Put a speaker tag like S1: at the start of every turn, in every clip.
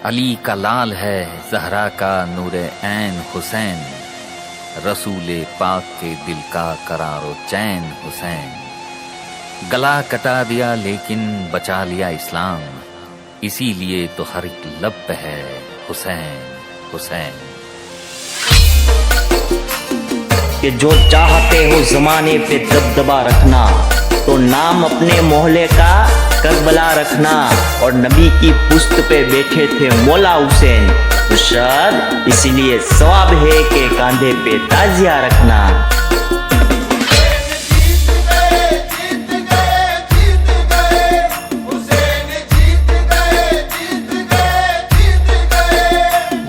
S1: अली का लाल है ज़हरा का नूरे ऐन हुसैन, रसूले पाक के दिल का करारो चैन हुसैन। गला कटा दिया लेकिन बचा लिया इस्लाम, इसीलिए तो हर एक लब पे है हुसैन हुसैन।
S2: कि जो चाहते हो जमाने पे दबदबा रखना, तो नाम अपने मोहल्ले का करबला रखना। और नबी की पुश्त पे बैठे थे मौला हुसैन, तो शायद इसीलिए सवाब है कि कांधे पे ताजिया रखना।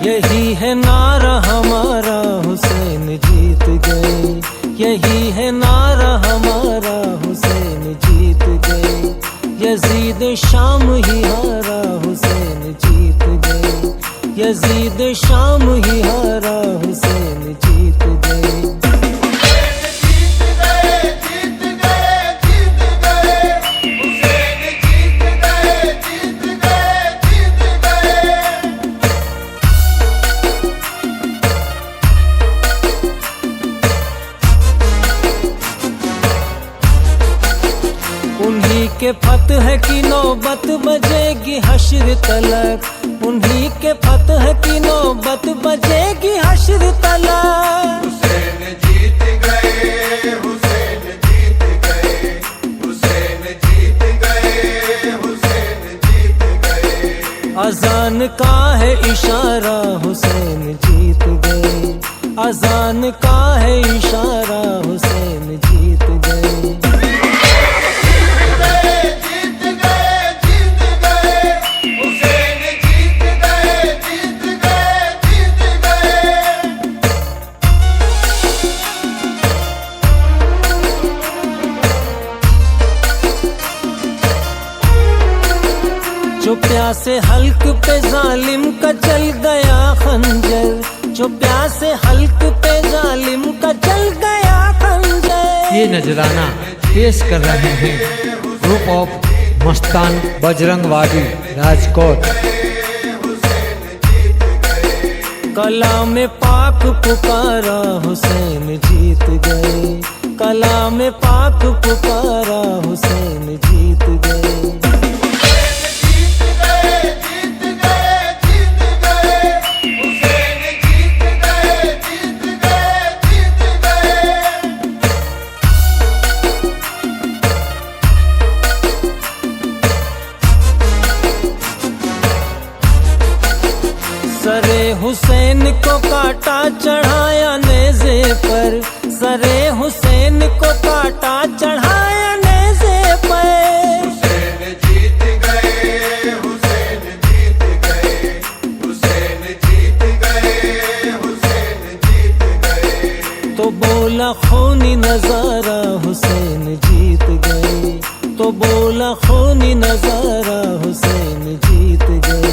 S3: यही है नारा हमारा हुसैन जीत गए, यही है नारा हमारा हुसैन जीत गए। यजीद शाम ही हारा हुसैन जीत गए, यजीद शाम ही हारा हुसैन जीत गए। उन्हीं के फतह की नौबत बजेगी हश्र तलक, उन्हीं के फतह की नौबत बजेगी हश्र तलक।
S4: हुसैन जीत गए, हुसैन जीत गए, हुसैन जीत गए, हुसैन जीत गए।
S3: अजान का है इशारा हुसैन जीत गए, अजान का है इशारा हुसैन जीत गए। जो प्यासे हल्क पे जालिम का चल गया खंजर, जो प्यासे हल्क पे जालिम का चल गया खंजर।
S5: ये नजराना पेश कर रहे हैं ग्रुप ऑफ मस्तान बजरंगवादी राजकोट।
S3: कलाम पाक पुकारा हुसैन जीत गए, कलाम पाक पुकारा हुसैन जीत गए। सरे हुसैन को काटा चढ़ाया नेज़े पर, सरे हुसैन को काटा चढ़ाया नेज़े पर।
S4: हुसैन जीत गए, हुसैन जीत गए, हुसैन जीत गए, हुसैन जीत गए।
S3: तो बोला खूनी नजारा हुसैन जीत गए, तो बोला खूनी नजारा हुसैन जीत गए।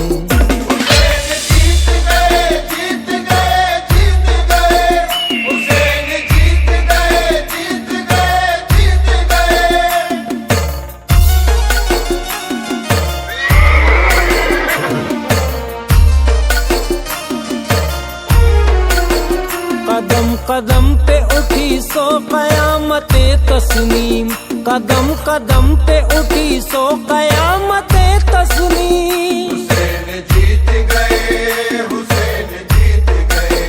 S3: कदम कदम पे उठी सो कयामते तस्नीम, कदम कदम पे उठी सो कयामते तस्नीम।
S4: हुसैन जीत गए, हुसैन जीत गए,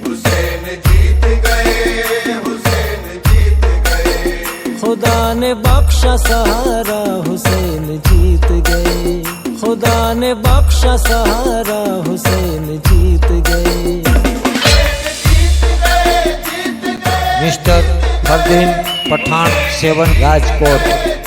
S4: हुसैन जीत गए, हुसैन जीत गए।
S3: खुदा ने बख्शा सहारा हुसैन जीत गए, खुदा ने बख्शा सहारा हुसैन जीत गए।
S5: मिस्टर फरदीन पठान 7 राजकोट।